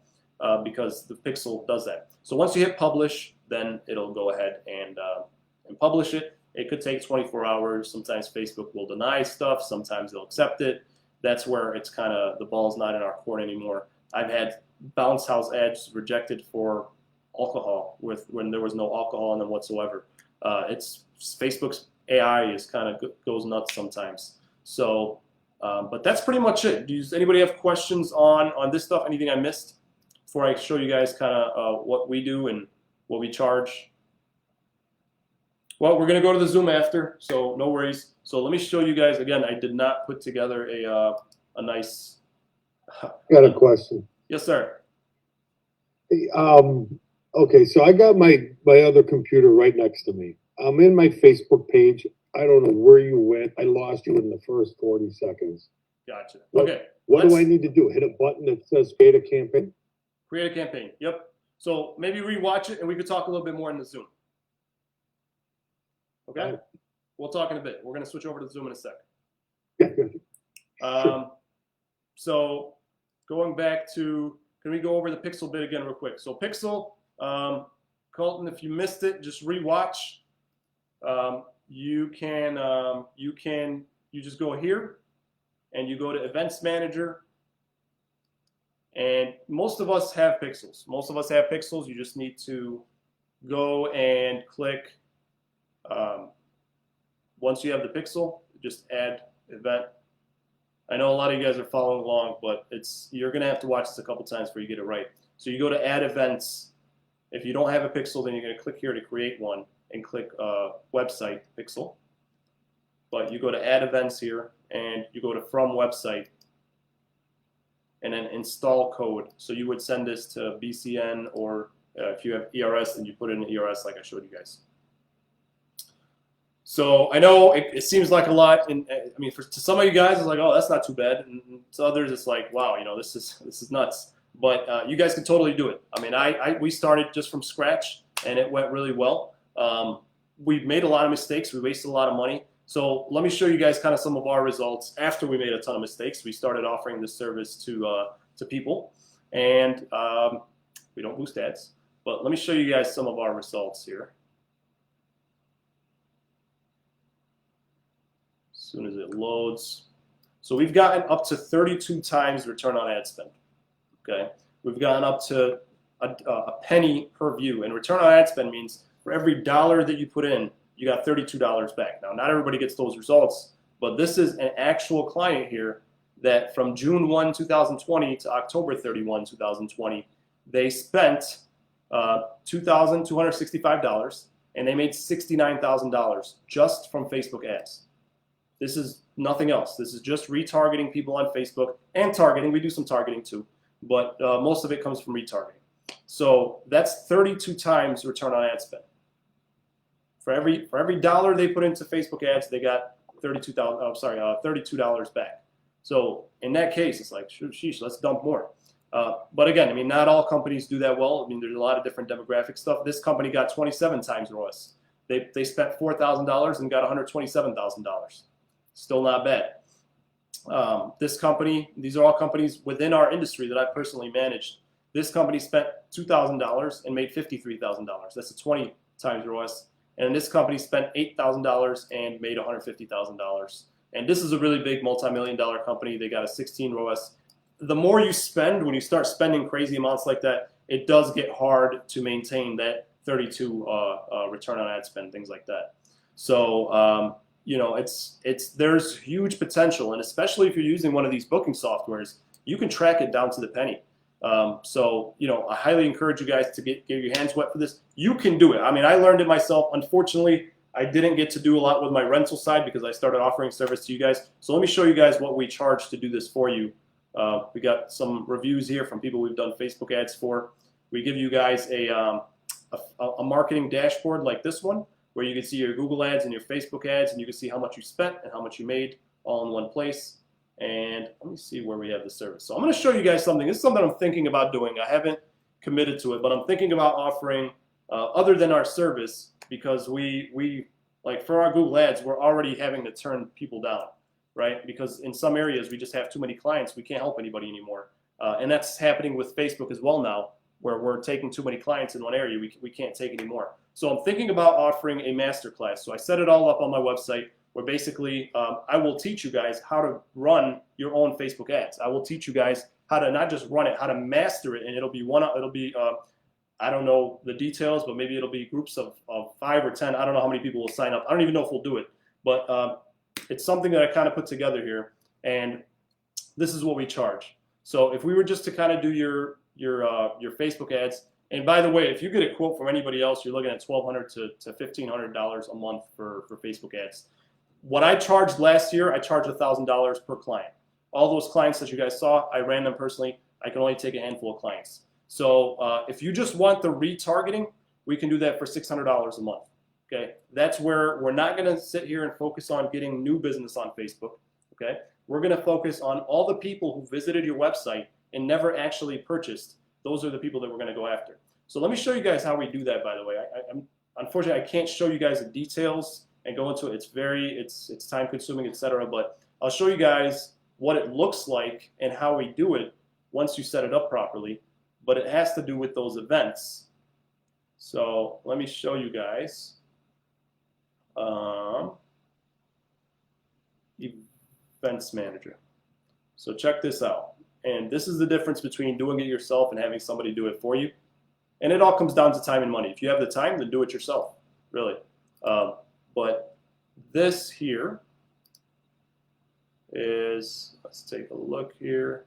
because the Pixel does that. So once you hit publish, then it'll go ahead and publish it. It could take 24 hours. Sometimes Facebook will deny stuff. Sometimes they'll accept it. That's where it's kind of the ball's not in our court anymore. I've had bounce house ads rejected for alcohol when there was no alcohol in them whatsoever. It's Facebook's AI is kind of goes nuts sometimes. So, but that's pretty much it. Does anybody have questions on this stuff? Anything I missed before I show you guys kind of what we do and what we charge? Well, we're going to go to the Zoom after, so no worries. So let me show you guys again. I did not put together a nice. Got a question. Yes, sir. Okay, so I got my other computer right next to me. I'm in my Facebook page. I don't know where you went. I lost you in the first 40 seconds. Gotcha. What- Okay. What do I need to do? Hit a button that says create a campaign? Create a campaign. Yep. So maybe rewatch it, and we could talk a little bit more in the Zoom. Okay. Right. We'll talk in a bit. We're going to switch over to Zoom in a second. Yeah, good. So going back to, can we go over the Pixel bit again real quick? So Pixel, Colton, if you missed it, just rewatch. You just go here and you go to Events Manager. And most of us have Pixels. Most of us have Pixels. You just need to go and click. Once you have the Pixel, just add event. I know a lot of you guys are following along, but you're going to have to watch this a couple times before you get it right. So you go to add events. If you don't have a Pixel, then you're going to click here to create one and click website Pixel. But you go to add events here and you go to from website and then install code. So you would send this to BCN or if you have ERS, then you put it in ERS like I showed you guys. So I know it seems like a lot, and I mean, to some of you guys, it's like, oh, that's not too bad, and to others, it's like, wow, this is nuts. But you guys can totally do it. I mean, we started just from scratch, and it went really well. We made a lot of mistakes. We wasted a lot of money. So let me show you guys kind of some of our results after we made a ton of mistakes. We started offering this service to people, and we don't boost ads. But let me show you guys some of our results here. As soon as it loads. So we've gotten up to 32 times return on ad spend. Okay, we've gotten up to a penny per view, and return on ad spend means for every dollar that you put in, you got $32 back. Now, not everybody gets those results, but this is an actual client here that from June 1, 2020 to October 31, 2020, they spent $2,265 and they made $69,000 just from Facebook ads. This is nothing else. This is just retargeting people on Facebook and targeting. We do some targeting too, but most of it comes from retargeting. So that's 32 times return on ad spend. For every dollar they put into Facebook ads, they got $32 back. So in that case, it's like, sheesh, let's dump more. But again, I mean, not all companies do that well. I mean, there's a lot of different demographic stuff. This company got 27 times ROAS. They spent $4,000 and got $127,000. Still not bad. This company, these are all companies within our industry that I personally managed. This company spent $2,000 and made $53,000. That's a 20 times ROAS. And this company spent $8,000 and made $150,000. And this is a really big multi-million-dollar company. They got a 16 ROAS. The more you spend, when you start spending crazy amounts like that, it does get hard to maintain that 32 return on ad spend, things like that. So, there's huge potential, and especially if you're using one of these booking softwares, you can track it down to the penny. I highly encourage you guys to get your hands wet for this. You can do it. I mean, I learned it myself. Unfortunately, I didn't get to do a lot with my rental side because I started offering service to you guys. So let me show you guys what we charge to do this for you. We got some reviews here from people we've done Facebook ads for. We give you guys a marketing dashboard like this one, where you can see your Google ads and your Facebook ads, and you can see how much you spent and how much you made all in one place. And let me see where we have the service. So I'm going to show you guys something. This is something I'm thinking about doing. I haven't committed to it, but I'm thinking about offering other than our service, because we like for our Google ads, we're already having to turn people down, right? Because in some areas we just have too many clients. We can't help anybody anymore. And that's happening with Facebook as well now, where we're taking too many clients in one area. We can't take anymore. So I'm thinking about offering a masterclass. So I set it all up on my website, where basically I will teach you guys how to run your own Facebook ads. I will teach you guys how to not just run it, how to master it, and it'll be I don't know the details, but maybe it'll be groups of 5 or 10. I don't know how many people will sign up. I don't even know if we'll do it, but it's something that I kind of put together here, and this is what we charge. So if we were just to kind of do your Facebook ads, and by the way, if you get a quote from anybody else, you're looking at $1,200 to $1,500 a month for Facebook ads. What I charged last year, I charged $1,000 per client. All those clients that you guys saw, I ran them personally. I can only take a handful of clients. So if you just want the retargeting, we can do that for $600 a month. Okay, that's where we're not going to sit here and focus on getting new business on Facebook. Okay, we're going to focus on all the people who visited your website and never actually purchased. Those are the people that we're going to go after. So let me show you guys how we do that. By the way, unfortunately I can't show you guys the details and go into it. It's time consuming, etc. But I'll show you guys what it looks like and how we do it once you set it up properly. But it has to do with those events. So let me show you guys. Events manager. So check this out. And this is the difference between doing it yourself and having somebody do it for you. And it all comes down to time and money. If you have the time, then do it yourself, really. But this here is, let's take a look here.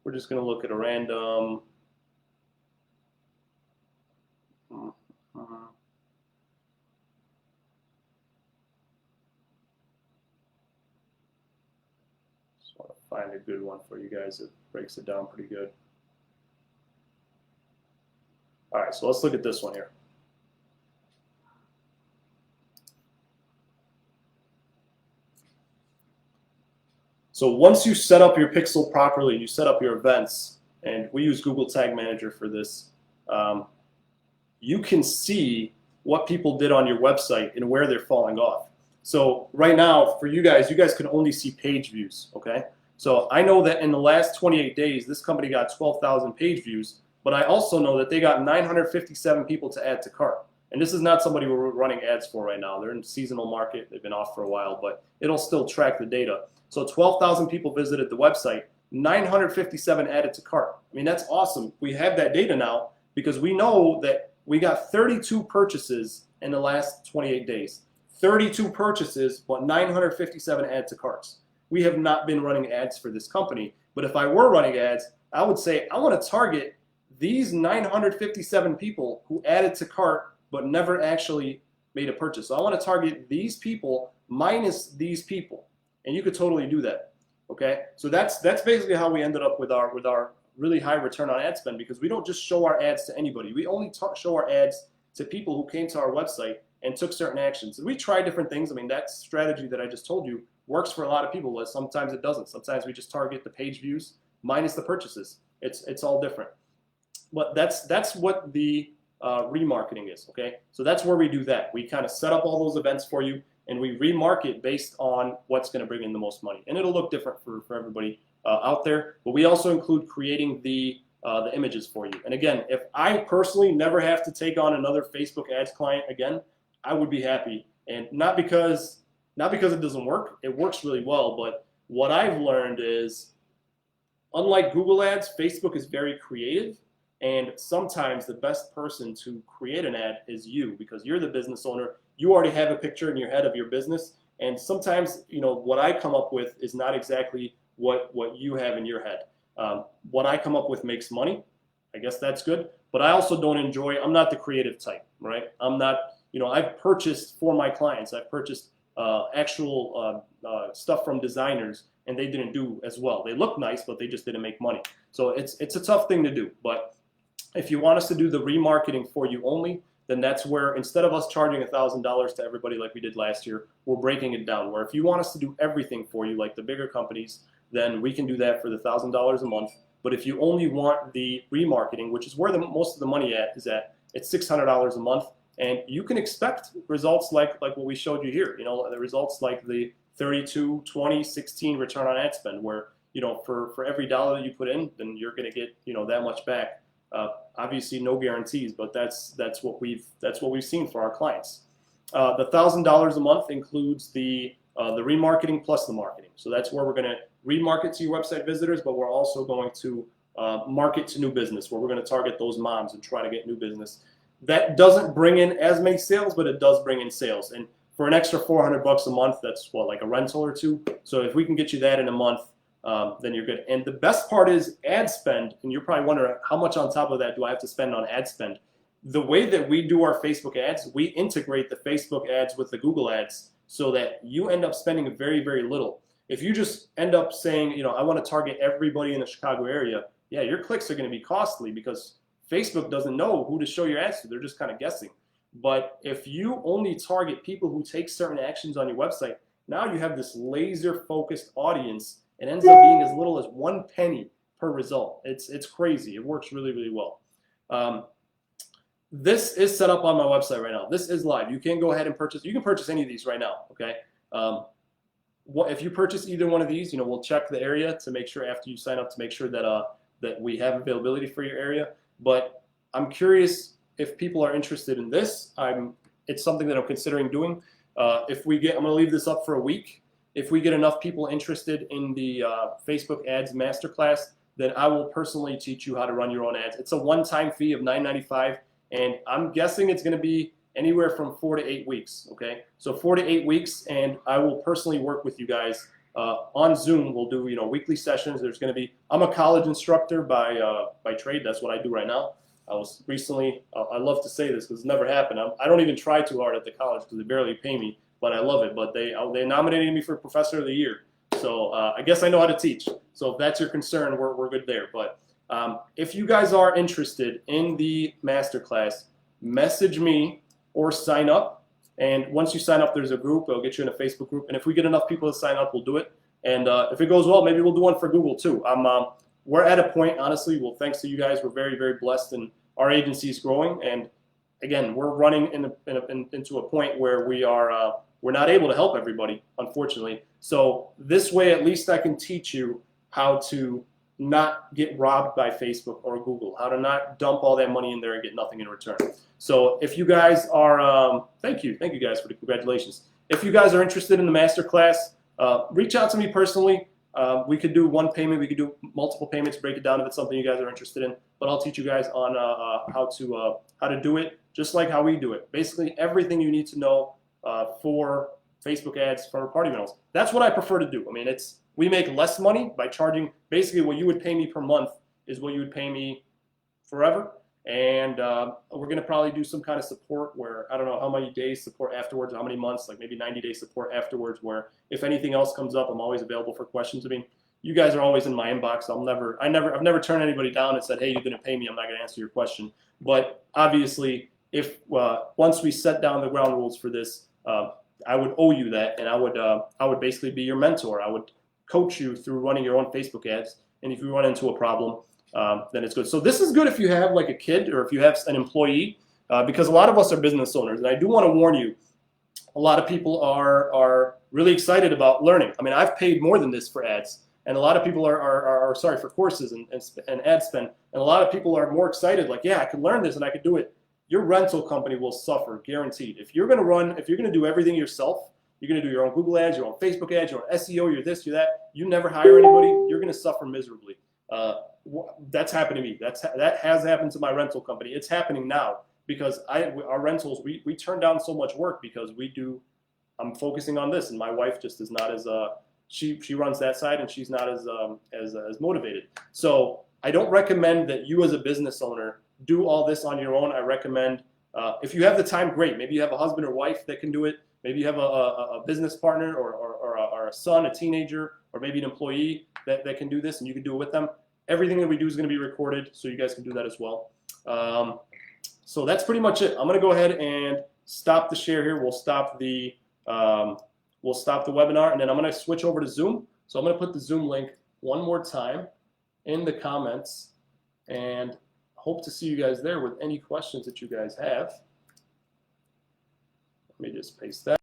We're just going to look at a random. Just want to find a good one for you guys that breaks it down pretty good. All right, so let's look at this one here. So once you set up your pixel properly, you set up your events, and we use Google Tag Manager for this, you can see what people did on your website and where they're falling off. So right now, for you guys can only see page views, okay? So I know that in the last 28 days, this company got 12,000 page views, but I also know that they got 957 people to add to cart. And this is not somebody we're running ads for right now. They're in seasonal market. They've been off for a while, but it'll still track the data. So 12,000 people visited the website, 957 added to cart. I mean, that's awesome. We have that data now because we know that we got 32 purchases in the last 28 days. 32 purchases, but 957 add to carts. We have not been running ads for this company, but if I were running ads, I would say I want to target these 957 people who added to cart but never actually made a purchase. So I want to target these people minus these people, and you could totally do that. Okay, so that's basically how we ended up with our really high return on ad spend, because we don't just show our ads to anybody. We only show our ads to people who came to our website and took certain actions. And we try different things. I mean, that strategy that I just told you works for a lot of people, but sometimes it doesn't. Sometimes we just target the page views minus the purchases. It's all different. But that's what the remarketing is, okay? So that's where we do that. We kind of set up all those events for you, and we remarket based on what's going to bring in the most money. And it'll look different for everybody out there. But we also include creating the images for you. And again, if I personally never have to take on another Facebook ads client again, I would be happy. And not because it doesn't work. It works really well. But what I've learned is, unlike Google ads, Facebook is very creative. And sometimes the best person to create an ad is you, because you're the business owner. You already have a picture in your head of your business. And sometimes, you know, what I come up with is not exactly what you have in your head. What I come up with makes money. I guess that's good. But I also don't enjoy, I'm not the creative type, right? I'm not, you know, I've purchased for my clients. I've purchased actual stuff from designers, and they didn't do as well. They look nice, but they just didn't make money. So it's a tough thing to do. But if you want us to do the remarketing for you only, then that's where, instead of us charging $1,000 to everybody like we did last year, we're breaking it down. Where if you want us to do everything for you, like the bigger companies, then we can do that for the $1,000 a month. But if you only want the remarketing, which is where most of the money is at, it's $600 a month, and you can expect results like what we showed you here. You know, the results like the 32, 20, 16 return on ad spend, where, you know, for every dollar that you put in, then you're going to get, you know, that much back. Obviously, no guarantees, but that's what we've seen for our clients. The $1,000 a month includes the remarketing plus the marketing. So that's where we're going to remarket to your website visitors, but we're also going to market to new business, where we're going to target those moms and try to get new business. That doesn't bring in as many sales, but it does bring in sales. And for an extra $400 a month, that's what, like a rental or two. So if we can get you that in a month, then you're good. And the best part is ad spend. And you're probably wondering, how much on top of that do I have to spend on ad spend? The way that we do our Facebook ads, we integrate the Facebook ads with the Google ads so that you end up spending very, very little. If you just end up saying, you know, I want to target everybody in the Chicago area, yeah, your clicks are going to be costly because Facebook doesn't know who to show your ads to. They're just kind of guessing. But if you only target people who take certain actions on your website, now you have this laser focused audience. It ends up being as little as 1 penny per result. It's crazy. It works really, really well. This is set up on my website right now. This is live. You can go ahead and purchase. You can purchase any of these right now. Okay. If you purchase either one of these, you know, we'll check the area to make sure after you sign up to make sure that that we have availability for your area. But I'm curious if people are interested in this. It's something that I'm considering doing. I'm going to leave this up for a week. If we get enough people interested in the Facebook Ads Masterclass, then I will personally teach you how to run your own ads. It's a one-time fee of $9.95, and I'm guessing it's going to be anywhere from 4 to 8 weeks. Okay, so 4 to 8 weeks, and I will personally work with you guys on Zoom. We'll do, you know, weekly sessions. There's going to be. I'm a college instructor by trade. That's what I do right now. I was recently. I love to say this because it's never happened. I don't even try too hard at the college because they barely pay me. But I love it. But they nominated me for Professor of the Year. So I guess I know how to teach. So if that's your concern, we're good there. But if you guys are interested in the masterclass, message me or sign up. And once you sign up, there's a group. It'll get you in a Facebook group. And if we get enough people to sign up, we'll do it. And if it goes well, maybe we'll do one for Google too. We're at a point, honestly, well, thanks to you guys, we're very, very blessed, and our agency is growing. And again, we're running into a point where we're not able to help everybody, unfortunately. So this way, at least I can teach you how to not get robbed by Facebook or Google, how to not dump all that money in there and get nothing in return. So if you guys are, thank you guys for the congratulations. If you guys are interested in the masterclass, reach out to me personally. We could do one payment, we could do multiple payments, break it down if it's something you guys are interested in. But I'll teach you guys on how to do it, just like how we do it. Basically, everything you need to know for Facebook ads, for party rentals. That's what I prefer to do. I mean, we make less money by charging. Basically, what you would pay me per month is what you would pay me forever. And we're going to probably do some kind of support where, I don't know how many days support afterwards, how many months, like maybe 90-day support afterwards, where if anything else comes up, I'm always available for questions. I mean, you guys are always in my inbox. I've never turned anybody down and said, hey, you didn't pay me, I'm not going to answer your question. But obviously, if once we set down the ground rules for this, I would owe you that, and I would basically be your mentor. I would coach you through running your own Facebook ads, and if you run into a problem, then it's good. So this is good if you have like a kid or if you have an employee, because a lot of us are business owners, and I do want to warn you, a lot of people are really excited about learning. I mean, I've paid more than this for ads, and a lot of people are sorry for courses and ad spend, and a lot of people are more excited, like, yeah, I can learn this and I can do it. Your rental company will suffer, guaranteed. If you're going to do everything yourself, you're going to do your own Google ads, your own Facebook ads, your own SEO, your this, your that, you never hire anybody, you're going to suffer miserably. That's happened to me. That has happened to my rental company. It's happening now because our rentals, we turn down so much work because I'm focusing on this, and my wife just is not as, she runs that side, and she's not as motivated. So I don't recommend that you as a business owner do all this on your own. I recommend, if you have the time, great. Maybe you have a husband or wife that can do it. Maybe you have a business partner or a son, a teenager, or maybe an employee that can do this, and you can do it with them. Everything that we do is going to be recorded, so you guys can do that as well. So that's pretty much it. I'm going to go ahead and stop the share here. We'll stop the webinar, and then I'm going to switch over to Zoom. So I'm going to put the Zoom link one more time in the comments, and hope to see you guys there with any questions that you guys have. Let me just paste that.